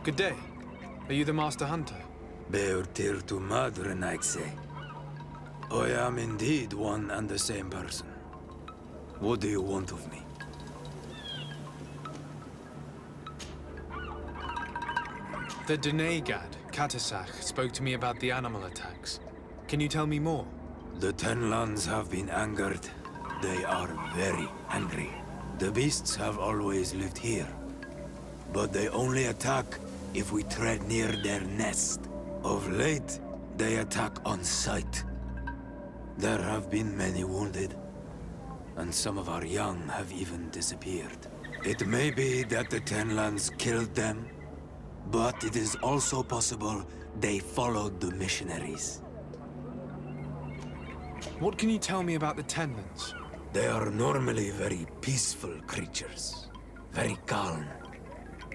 Good day. Are you the Master Hunter? Beurtir tu madre, Naixe. I am indeed one and the same person. What do you want of me? The Denegad, Katasach, spoke to me about the animal attacks. Can you tell me more? The Tenlands have been angered. They are very angry. The beasts have always lived here. But they only attack if we tread near their nest. Of late, they attack on sight. There have been many wounded, and some of our young have even disappeared. It may be that the Tenlands killed them, but it is also possible they followed the missionaries. What can you tell me about the Tenlands? They are normally very peaceful creatures, very calm,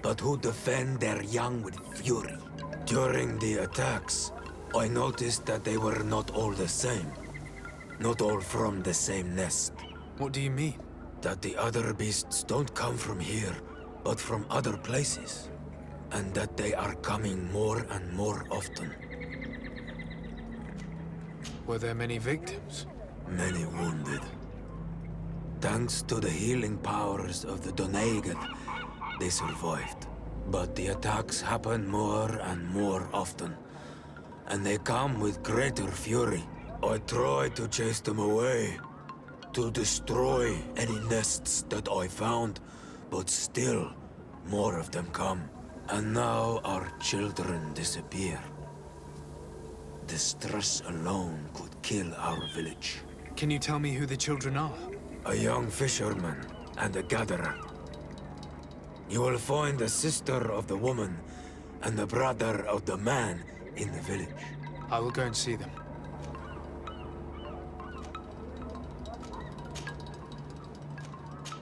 but who defend their young with fury. During the attacks, I noticed that they were not all the same. Not all from the same nest. What do you mean? That the other beasts don't come from here, but from other places. And that they are coming more and more often. Were there many victims? Many wounded. Thanks to the healing powers of the Doneigad, they survived. But the attacks happen more and more often. And they come with greater fury. I try to chase them away. To destroy any nests that I found. But still, more of them come. And now our children disappear. The stress alone could kill our village. Can you tell me who the children are? A young fisherman and a gatherer. You will find the sister of the woman and the brother of the man in the village. I will go and see them.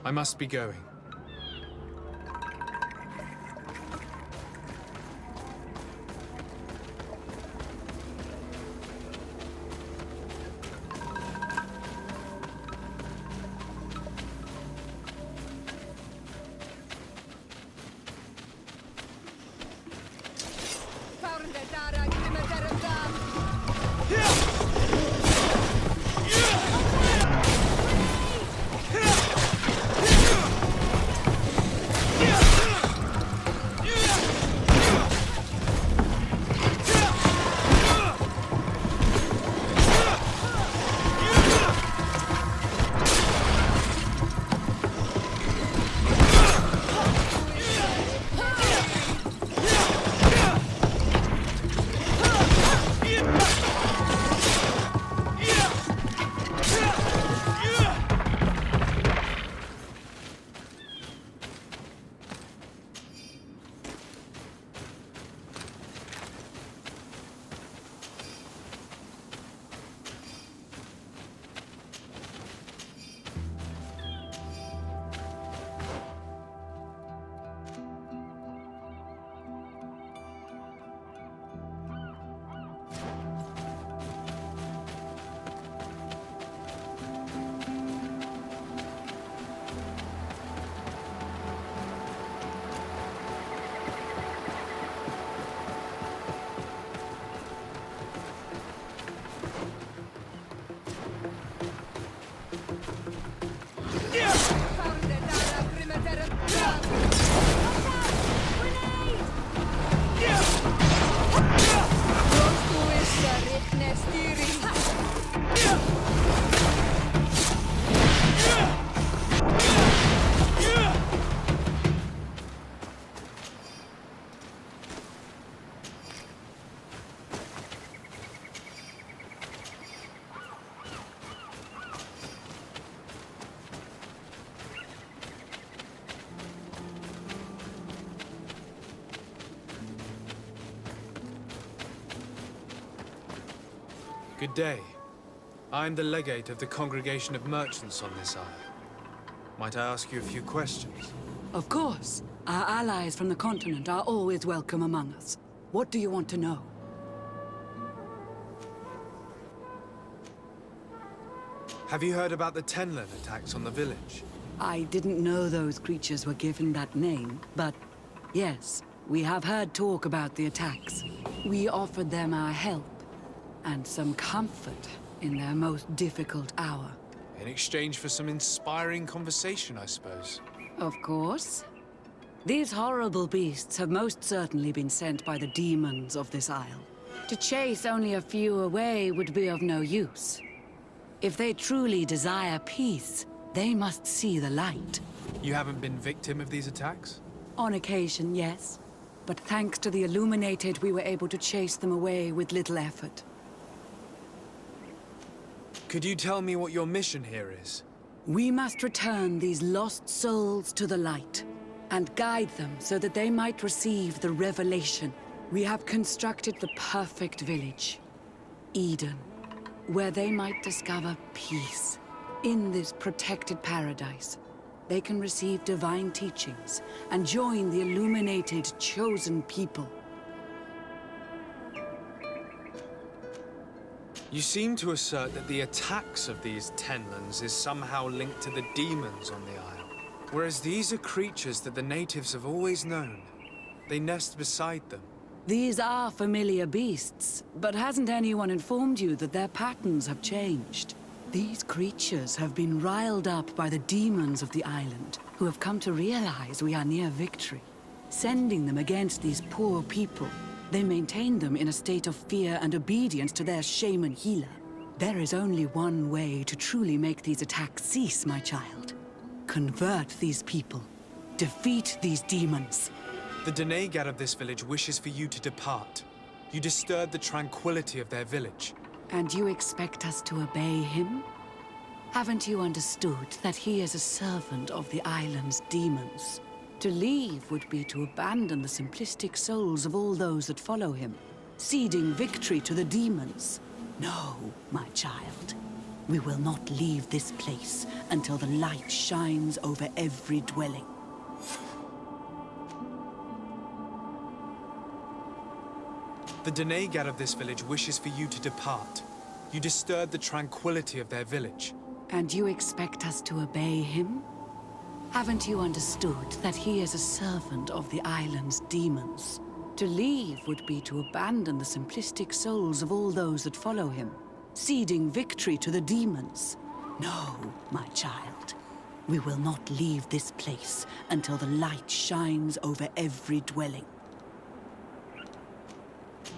I must be going. Good day. I'm the legate of the Congregation of Merchants on this isle. Might I ask you a few questions? Of course. Our allies from the continent are always welcome among us. What do you want to know? Have you heard about the Tenlan attacks on the village? I didn't know those creatures were given that name, but yes, We have heard talk about the attacks. We offered them our help and some comfort in their most difficult hour. In exchange for some inspiring conversation, I suppose. Of course. These horrible beasts have most certainly been sent by the demons of this isle. To chase only a few away would be of no use. If they truly desire peace, they must see the light. You haven't been victim of these attacks? On occasion, yes. But thanks to the Illuminated, we were able to chase them away with little effort. Could you tell me what your mission here is? We must return these lost souls to the light, and guide them so that they might receive the revelation. We have constructed the perfect village, Eden, where they might discover peace. In this protected paradise, they can receive divine teachings and join the illuminated chosen people. You seem to assert that the attacks of these Tenlands is somehow linked to the demons on the isle. Whereas these are creatures that the natives have always known. They nest beside them. These are familiar beasts, but hasn't anyone informed you that their patterns have changed? These creatures have been riled up by the demons of the island, who have come to realize we are near victory. Sending them against these poor people, they maintain them in a state of fear and obedience to their shaman healer. There is only one way to truly make these attacks cease, my child. Convert these people. Defeat these demons. The Donegal of this village wishes for you to depart. You disturb the tranquility of their village. And you expect us to obey him? Haven't you understood that he is a servant of the island's demons? To leave would be to abandon the simplistic souls of all those that follow him, ceding victory to the demons. No, my child. We will not leave this place until the light shines over every dwelling. The Donegal of this village wishes for you to depart. You disturb the tranquility of their village. And you expect us to obey him? Haven't you understood that he is a servant of the island's demons? To leave would be to abandon the simplistic souls of all those that follow him, ceding victory to the demons. No, my child. We will not leave this place until the light shines over every dwelling.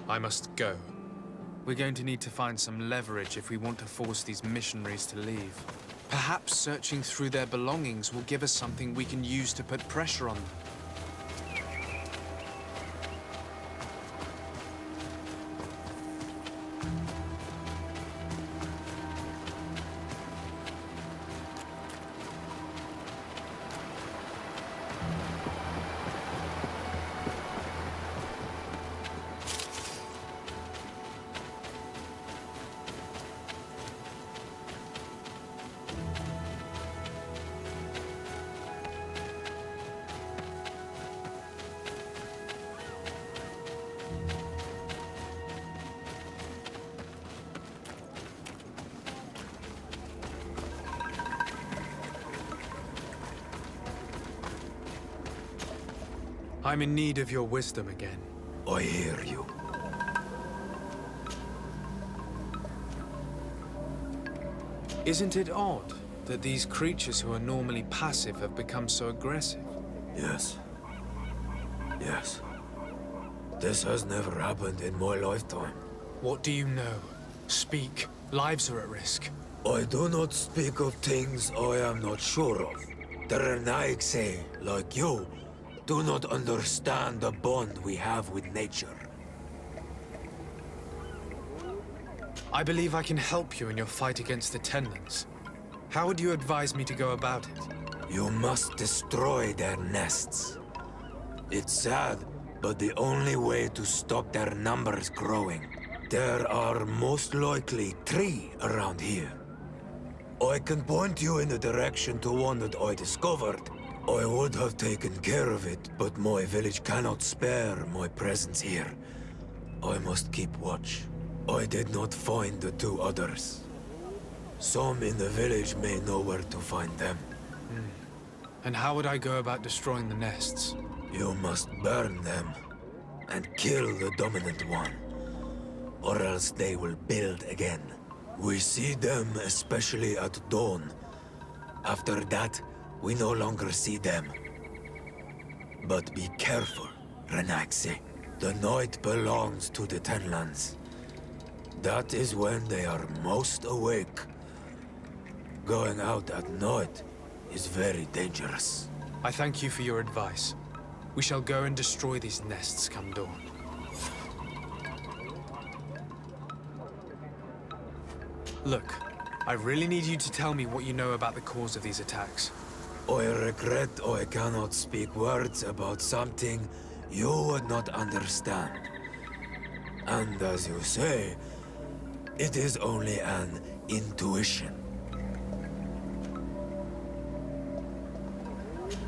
I must go. We're going to need to find some leverage if we want to force these missionaries to leave. Perhaps searching through their belongings will give us something we can use to put pressure on them. I'm in need of your wisdom again. I hear you. Isn't it odd that these creatures who are normally passive have become so aggressive? Yes. Yes. This has never happened in my lifetime. What do you know? Speak. Lives are at risk. I do not speak of things I am not sure of. The Renaigse, like you, do not understand the bond we have with nature. I believe I can help you in your fight against the Tenlands. How would you advise me to go about it? You must destroy their nests. It's sad, but the only way to stop their numbers growing. There are most likely 3 around here. I can point you in the direction to one that I discovered. I would have taken care of it, but my village cannot spare my presence here. I must keep watch. I did not find the 2 others. Some in the village may know where to find them. And how would I go about destroying the nests? You must burn them and kill the dominant one, or else they will build again. We see them especially at dawn. After that, we no longer see them. But be careful, Renaxi. The night belongs to the Tenlands. That is when they are most awake. Going out at night is very dangerous. I thank you for your advice. We shall go and destroy these nests come dawn. Look, I really need you to tell me what you know about the cause of these attacks. I regret I cannot speak words about something you would not understand. And as you say, it is only an intuition.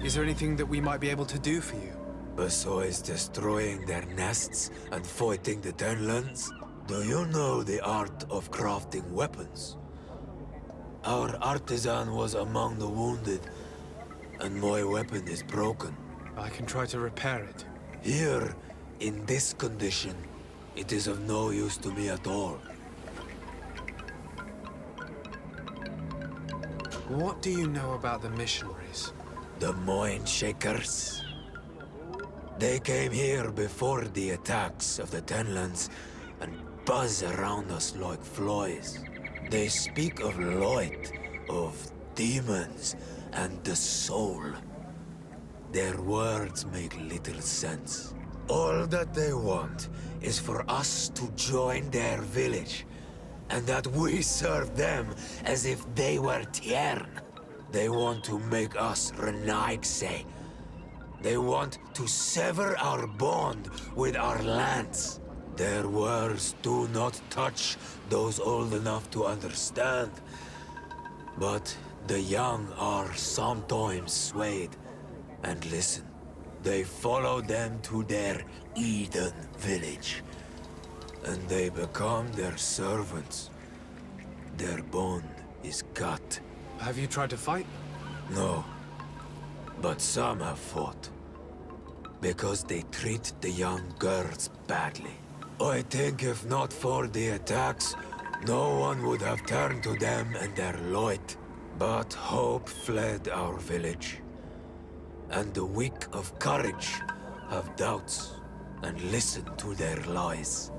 Is there anything that we might be able to do for you? Besides destroying their nests and fighting the Tenlands, do you know the art of crafting weapons? Our artisan was among the wounded, and my weapon is broken. I can try to repair it. Here, in this condition, it is of no use to me at all. What do you know about the missionaries? The Mind Shakers. They came here before the attacks of the Tenlands and buzz around us like flies. They speak of light, of demons, and the soul. Their words make little sense. All that they want is for us to join their village, and that we serve them as if they were Tiern. They want to make us Renaigse. They want to sever our bond with our lands. Their words do not touch those old enough to understand. But the young are sometimes swayed. And listen, they follow them to their Eden village. And they become their servants. Their bond is cut. Have you tried to fight? No. But some have fought. Because they treat the young girls badly. I think if not for the attacks, no one would have turned to them and their light. But hope fled our village. And the weak of courage have doubts and listen to their lies.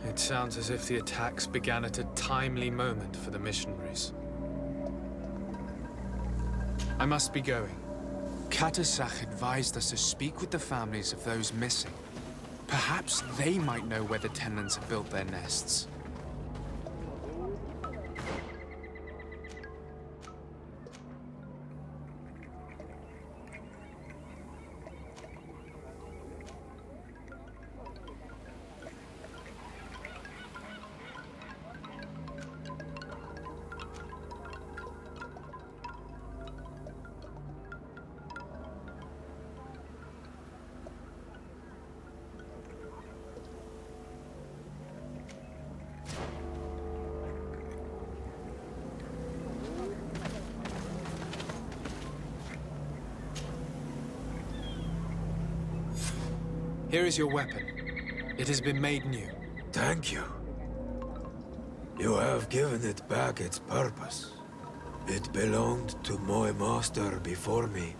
It sounds as if the attacks began at a timely moment for the missionaries. I must be going. Katasach advised us to speak with the families of those missing. Perhaps they might know where the Tenlands have built their nests. Here is your weapon. It has been made new. Thank you. You have given it back its purpose. It belonged to my master before me,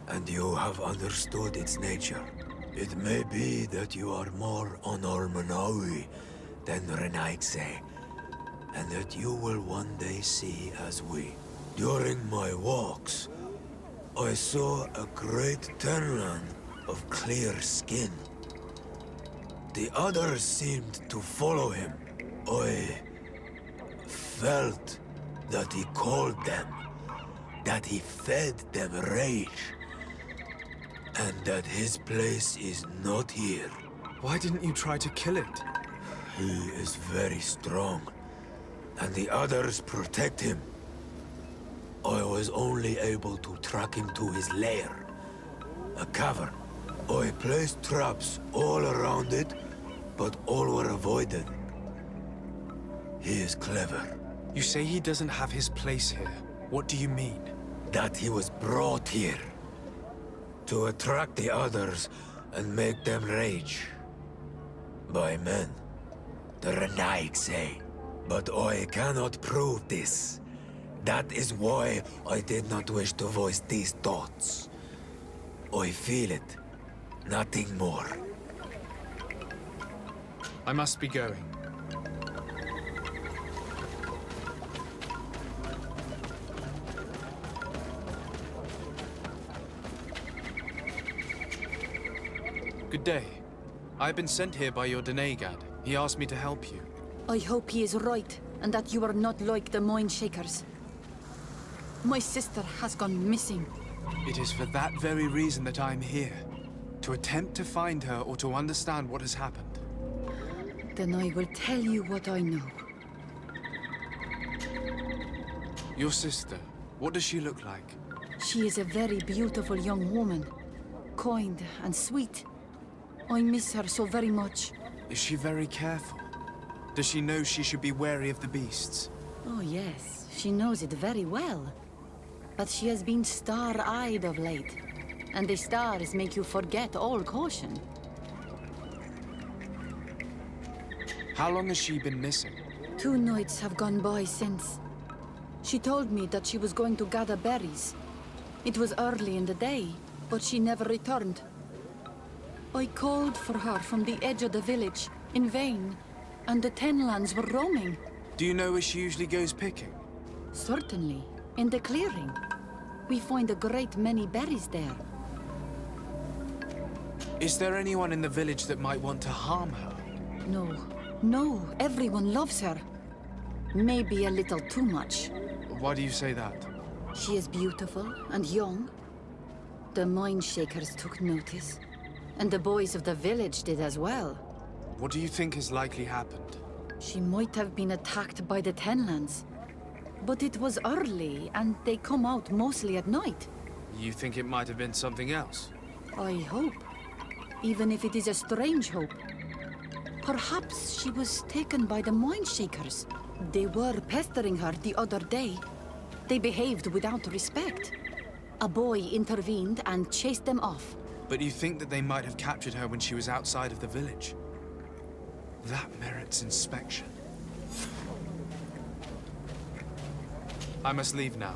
and you have understood its nature. It may be that you are more on Almanawi than Renaigse, and that you will one day see as we. During my walks, I saw a great Tenland of clear skin. The others seemed to follow him. I felt that he called them, that he fed them rage, and that his place is not here. Why didn't you try to kill it? He is very strong, and the others protect him. I was only able to track him to his lair, a cavern. I placed traps all around it, but all were avoided. He is clever. You say he doesn't have his place here. What do you mean? That he was brought here To attract the others and make them rage. By men, the Renaig say. But I cannot prove this. That is why I did not wish to voice these thoughts. I feel it, nothing more. I must be going. Good day. I've been sent here by your Denegad. He asked me to help you. I hope he is right, and that you are not like the Mind Shakers. My sister has gone missing. It is for that very reason that I'm here. To attempt to find her or to understand what has happened. Then I will tell you what I know. Your sister, what does she look like? She is a very beautiful young woman. Kind and sweet. I miss her so very much. Is she very careful? Does she know she should be wary of the beasts? Oh yes, she knows it very well. But she has been star-eyed of late. And the stars make you forget all caution. How long has she been missing? 2 nights have gone by since. She told me that she was going to gather berries. It was early in the day, but she never returned. I called for her from the edge of the village, in vain, and the Tenlands were roaming. Do you know where she usually goes picking? Certainly, in the clearing. We find a great many berries there. Is there anyone in the village that might want to harm her? No, everyone loves her. Maybe a little too much. Why do you say that? She is beautiful and young. The Mind Shakers took notice. And the boys of the village did as well. What do you think has likely happened? She might have been attacked by the Tenlands. But it was early, and they come out mostly at night. You think it might have been something else? I hope. Even if it is a strange hope. Perhaps she was taken by the Mind Shakers. They were pestering her the other day. They behaved without respect. A boy intervened and chased them off. But you think that they might have captured her when she was outside of the village? That merits inspection. I must leave now.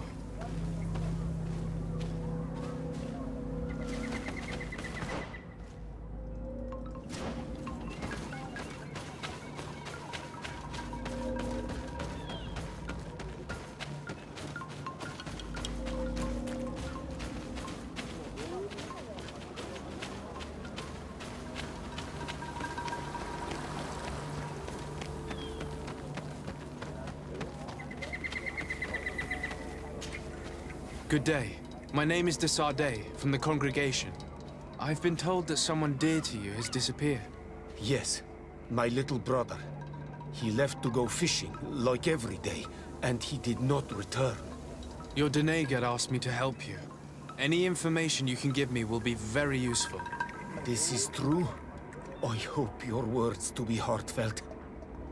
Good day. My name is Desardet, from the congregation. I've been told that someone dear to you has disappeared. Yes, my little brother. He left to go fishing, like every day, and he did not return. Your Denegad asked me to help you. Any information you can give me will be very useful. This is true. I hope your words to be heartfelt.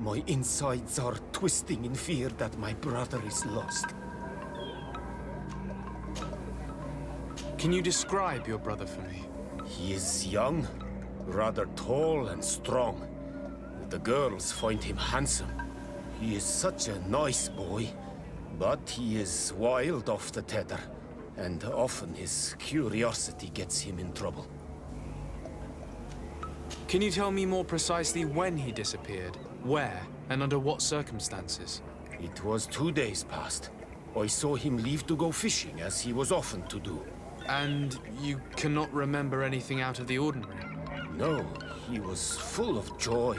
My insides are twisting in fear that my brother is lost. Can you describe your brother for me? He is young, rather tall and strong. The girls find him handsome. He is such a nice boy, but he is wild off the tether, and often his curiosity gets him in trouble. Can you tell me more precisely when he disappeared, where, and under what circumstances? It was 2 days past. I saw him leave to go fishing, as he was often to do. And you cannot remember anything out of the ordinary? No, he was full of joy,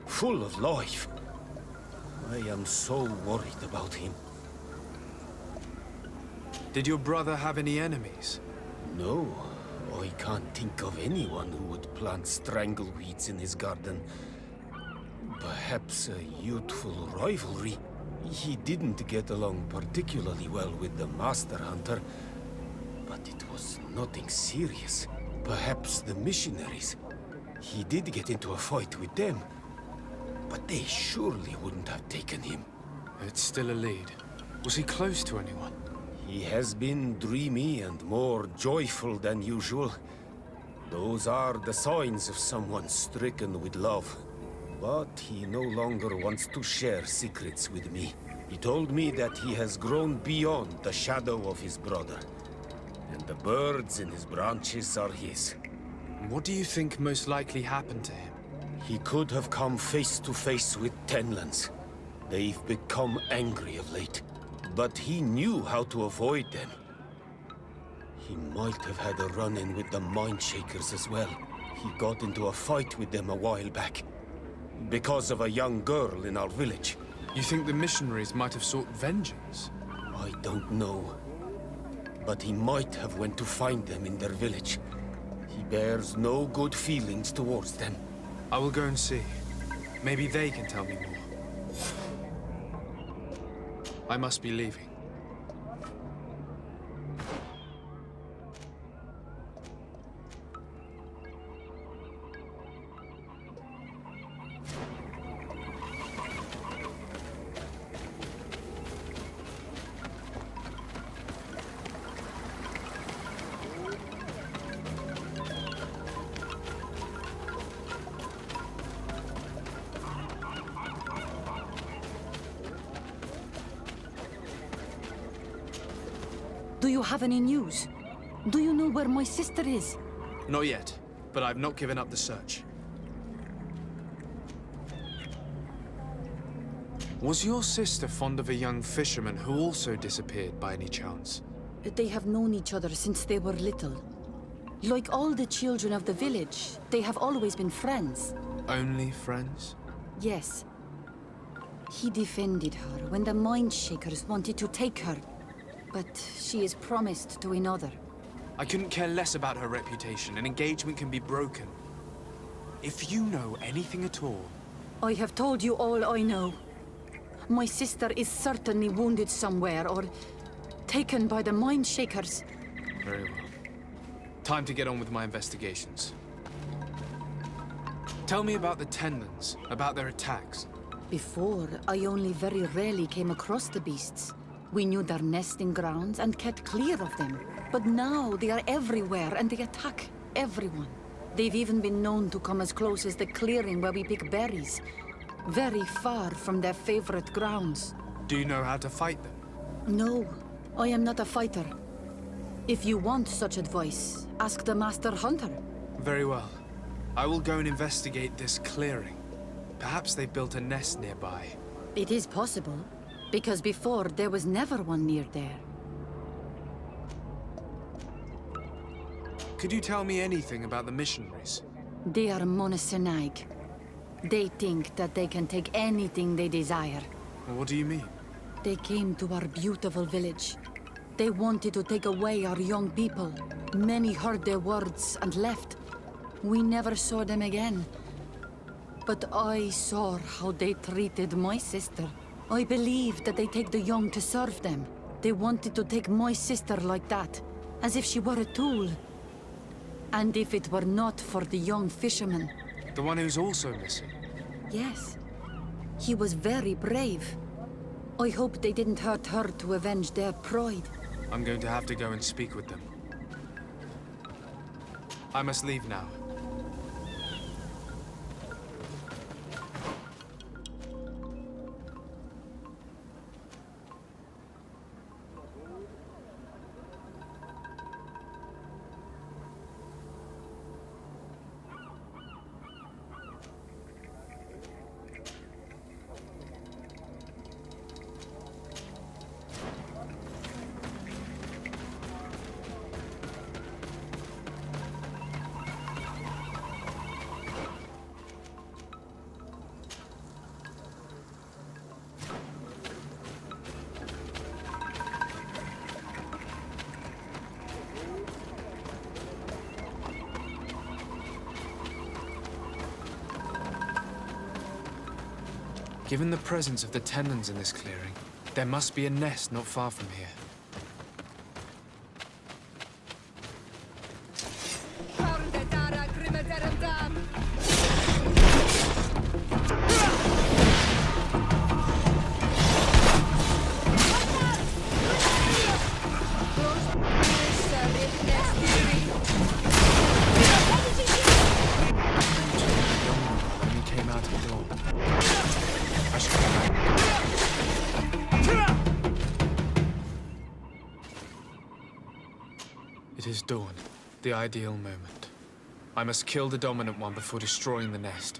full of life. I am so worried about him. Did your brother have any enemies? No, I can't think of anyone who would plant strangleweeds in his garden. Perhaps a youthful rivalry. He didn't get along particularly well with the Master Hunter, but it was nothing serious. Perhaps the missionaries. He did get into a fight with them, but they surely wouldn't have taken him. It's still a lead. Was he close to anyone? He has been dreamy and more joyful than usual. Those are the signs of someone stricken with love. But he no longer wants to share secrets with me. He told me that he has grown beyond the shadow of his brother. And the birds in his branches are his. What do you think most likely happened to him? He could have come face to face with Tenlands. They've become angry of late. But he knew how to avoid them. He might have had a run-in with the Mindshakers as well. He got into a fight with them a while back. Because of a young girl in our village. You think the missionaries might have sought vengeance? I don't know. But he might have went to find them in their village. He bears no good feelings towards them. I will go and see. Maybe they can tell me more. I must be leaving. Do you have any news? Do you know where my sister is? Not yet, but I've not given up the search. Was your sister fond of a young fisherman who also disappeared by any chance? They have known each other since they were little. Like all the children of the village, they have always been friends. Only friends? Yes. He defended her when the Mindshakers wanted to take her. But she is promised to another. I couldn't care less about her reputation. An engagement can be broken. If you know anything at all... I have told you all I know. My sister is certainly wounded somewhere, or taken by the Mindshakers. Very well. Time to get on with my investigations. Tell me about the Tenlands, about their attacks. Before, I only very rarely came across the beasts. We knew their nesting grounds and kept clear of them. But now they are everywhere and they attack everyone. They've even been known to come as close as the clearing where we pick berries. Very far from their favorite grounds. Do you know how to fight them? No, I am not a fighter. If you want such advice, ask the Master Hunter. Very well. I will go and investigate this clearing. Perhaps they built a nest nearby. It is possible. Because before, there was never one near there. Could you tell me anything about the missionaries? They are monosynaig. They think that they can take anything they desire. What do you mean? They came to our beautiful village. They wanted to take away our young people. Many heard their words and left. We never saw them again. But I saw how they treated my sister. I believe that they take the young to serve them. They wanted to take my sister like that, as if she were a tool. And if it were not for the young fisherman... The one who's also missing? Yes. He was very brave. I hope they didn't hurt her to avenge their pride. I'm going to have to go and speak with them. I must leave now. Given the presence of the Tenlands in this clearing, there must be a nest not far from here. dawn, the ideal moment. I must kill the dominant one before destroying the nest.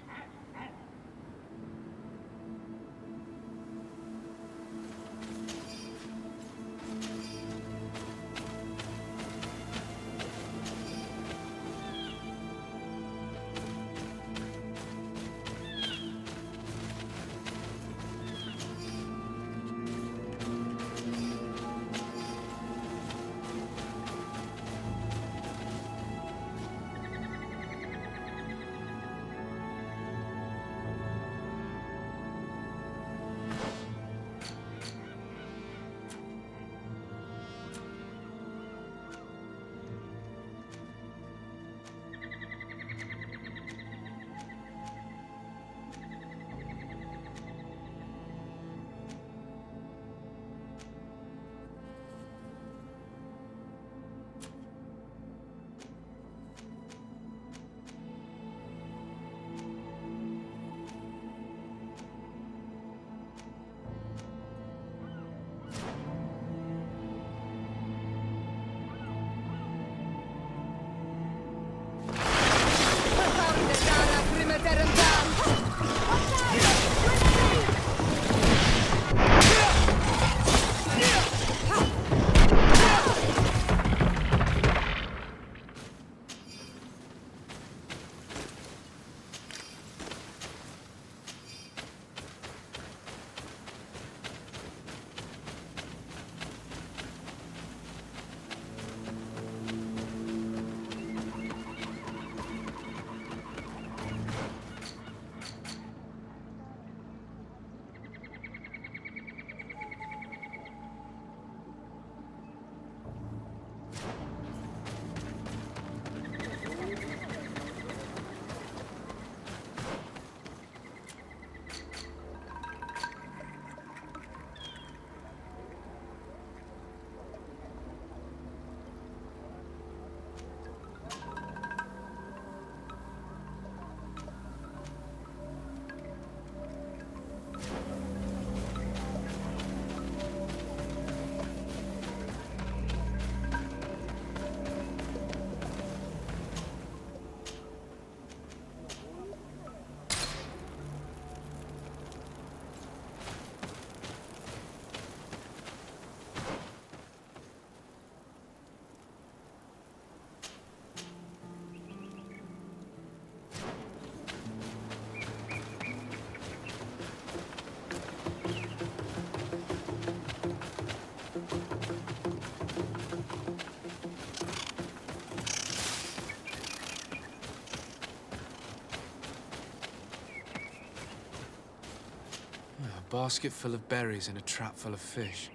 Basket full of berries and a trap full of fish.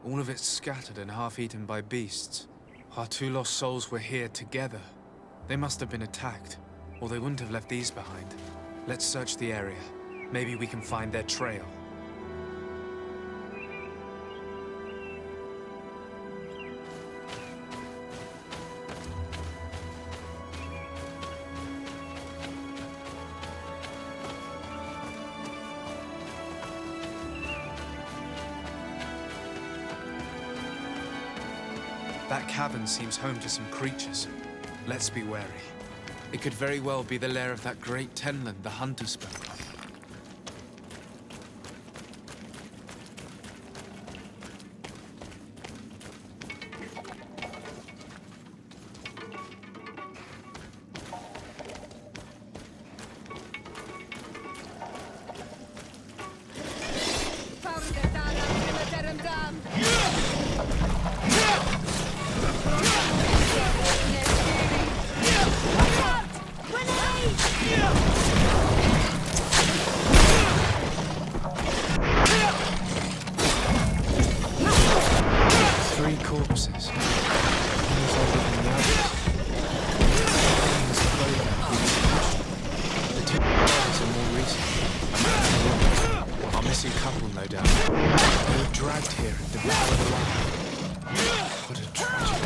All of it scattered and half-eaten by beasts. Our two lost souls were here together. They must have been attacked, or they wouldn't have left these behind. Let's search the area. Maybe we can find their trail. That cavern seems home to some creatures. Let's be wary. It could very well be the lair of that great tenland the hunter spoke of. Corpses. The two bodies are more recent. Our missing couple, no doubt. They were dragged here and devoured alive. What a tragedy.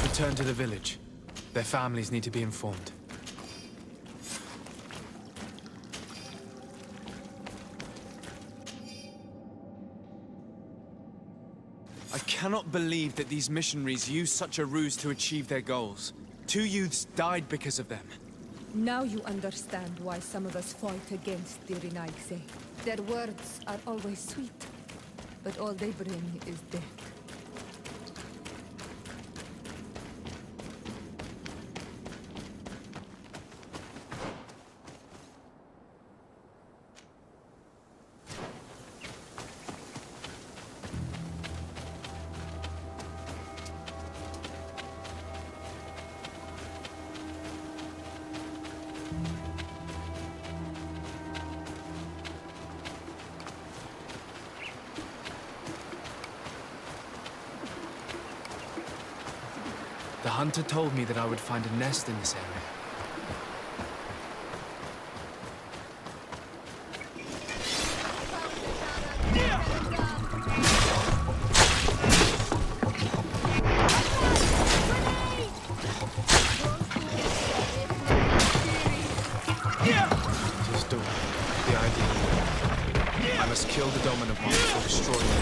Return to the village. Their families need to be informed. I cannot believe that these missionaries used such a ruse to achieve their goals. 2 youths died because of them. Now you understand why some of us fight against the Renaigse. Their words are always sweet, but all they bring is death. The hunter told me that I would find a nest in this area. It is done. The idea. I must kill the dominant one before destroying it.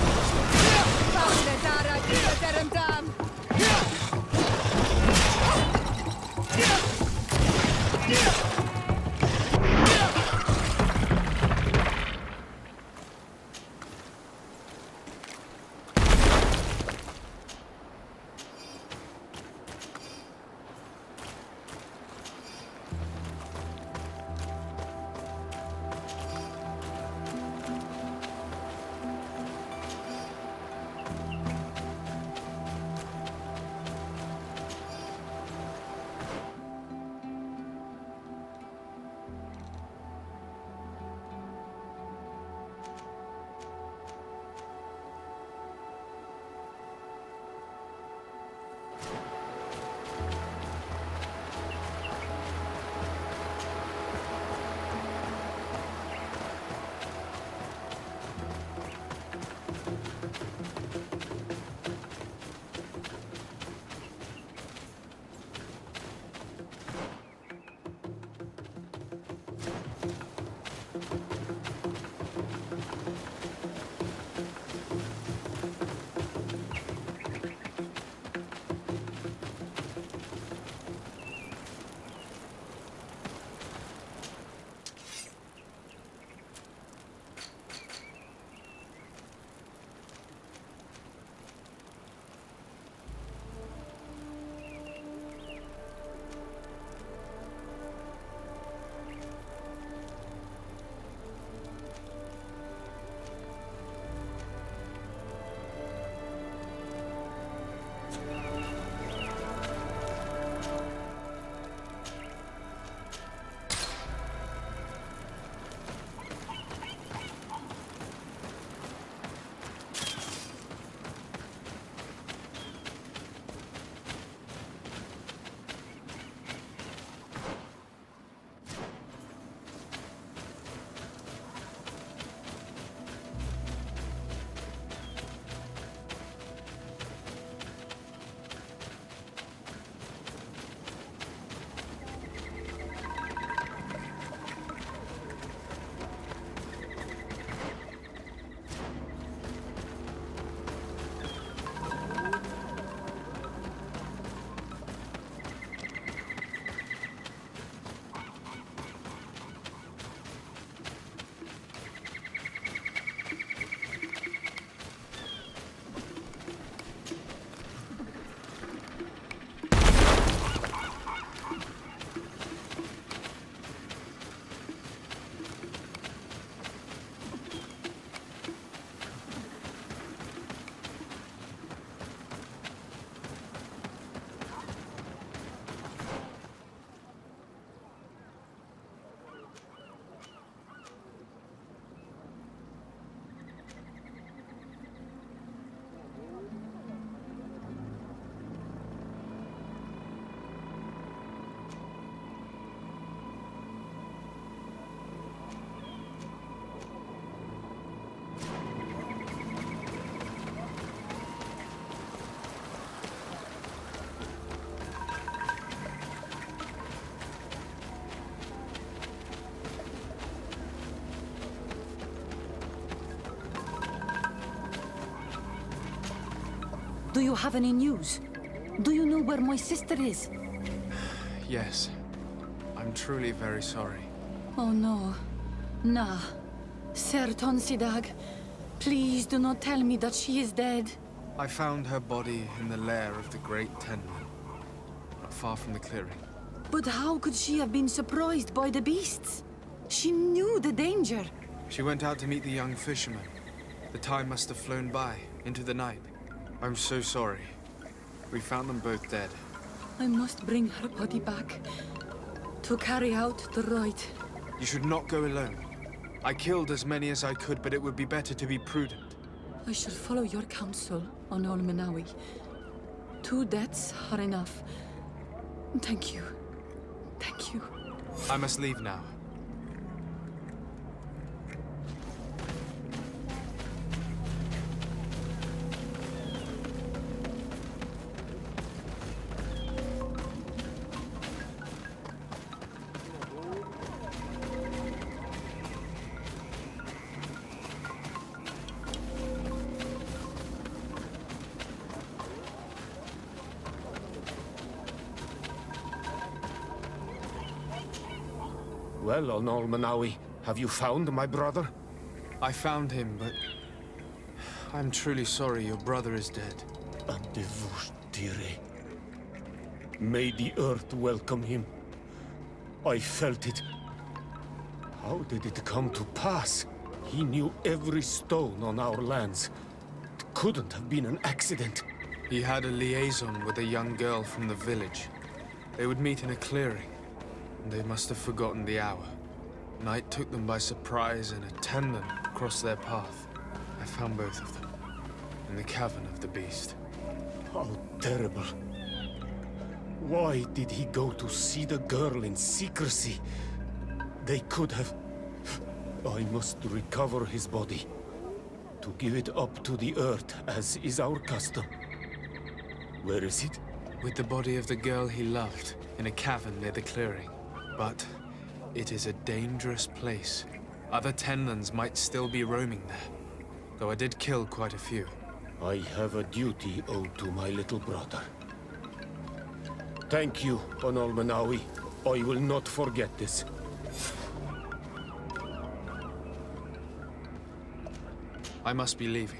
you have any news? Do you know where my sister is? Yes. I'm truly very sorry. Oh no. Nah. Ser Tonsidag, please do not tell me that she is dead. I found her body in the lair of the Great Tenman, not far from the clearing. But how could she have been surprised by the beasts? She knew the danger. She went out to meet the young fisherman. The time must have flown by, into the night. I'm so sorry. We found them both dead. I must bring her body back to carry out the rite. You should not go alone. I killed as many as I could, but it would be better to be prudent. I shall follow your counsel on Olmenawi. 2 deaths are enough. Thank you. Thank you. I must leave now. Well, Onol Manawi, have you found my brother? I found him, but I'm truly sorry your brother is dead. Andevushtire. May the earth welcome him. I felt it. How did it come to pass? He knew every stone on our lands. It couldn't have been an accident. He had a liaison with a young girl from the village. They would meet in a clearing, and they must have forgotten the hour. Night took them by surprise, and a Tenman crossed their path. I found both of them, in the cavern of the beast. How terrible. Why did he go to see the girl in secrecy? They could have... I must recover his body. To give it up to the earth, as is our custom. Where is it? With the body of the girl he loved, in a cavern near the clearing. But it is a dangerous place. Other Tenlans might still be roaming there, though I did kill quite a few. I have a duty owed to my little brother. Thank you, Onol Manawi. I will not forget this. I must be leaving.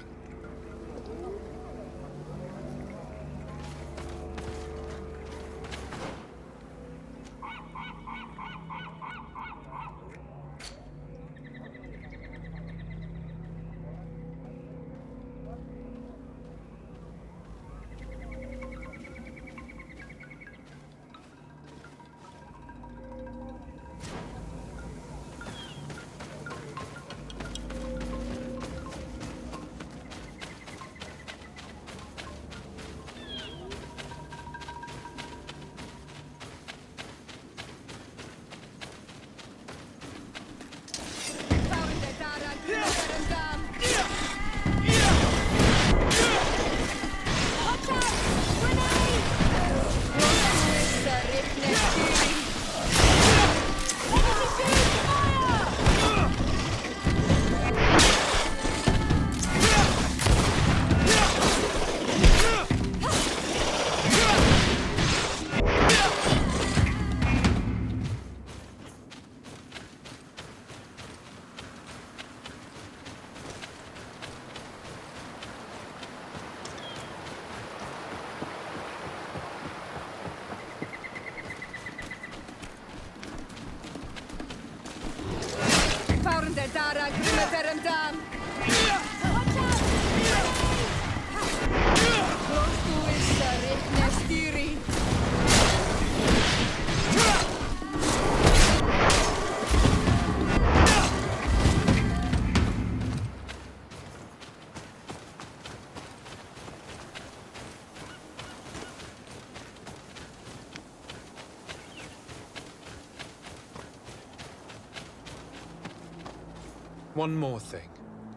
One more thing.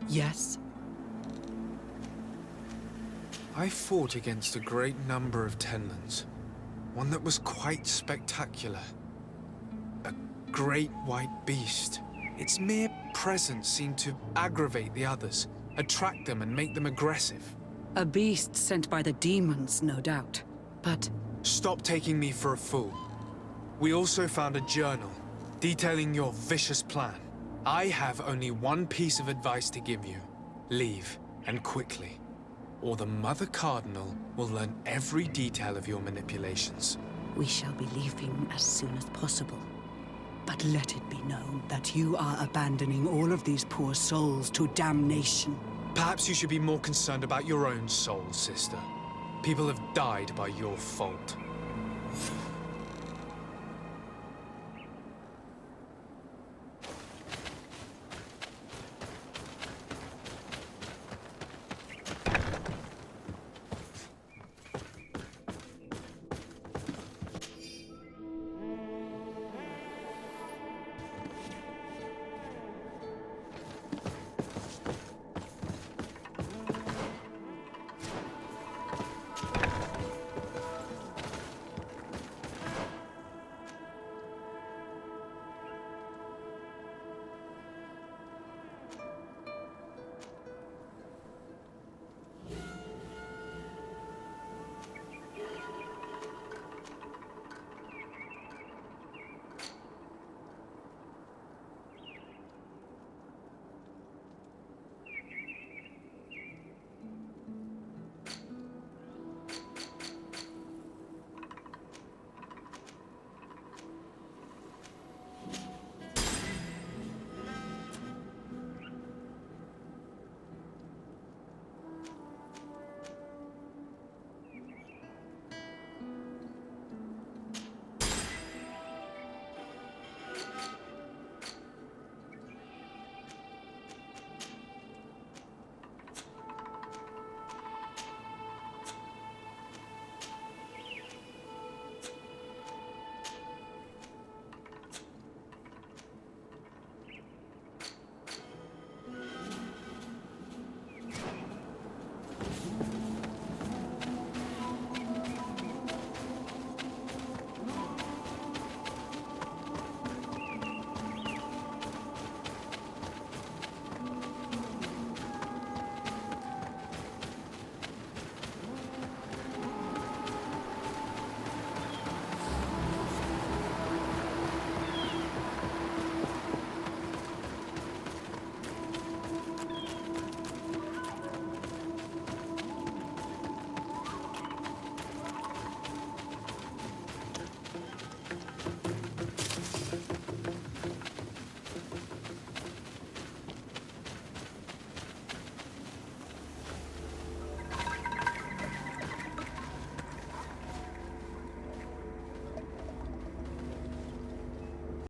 Yes? I fought against a great number of Tenlans. One that was quite spectacular. A great white beast. Its mere presence seemed to aggravate the others, attract them and make them aggressive. A beast sent by the demons, no doubt. But Stop taking me for a fool. We also found a journal detailing your vicious plan. I have only one piece of advice to give you. Leave, and quickly. Or the Mother Cardinal will learn every detail of your manipulations. we shall be leaving as soon as possible. But let it be known that you are abandoning all of these poor souls to damnation. Perhaps you should be more concerned about your own soul, sister. People have died by your fault.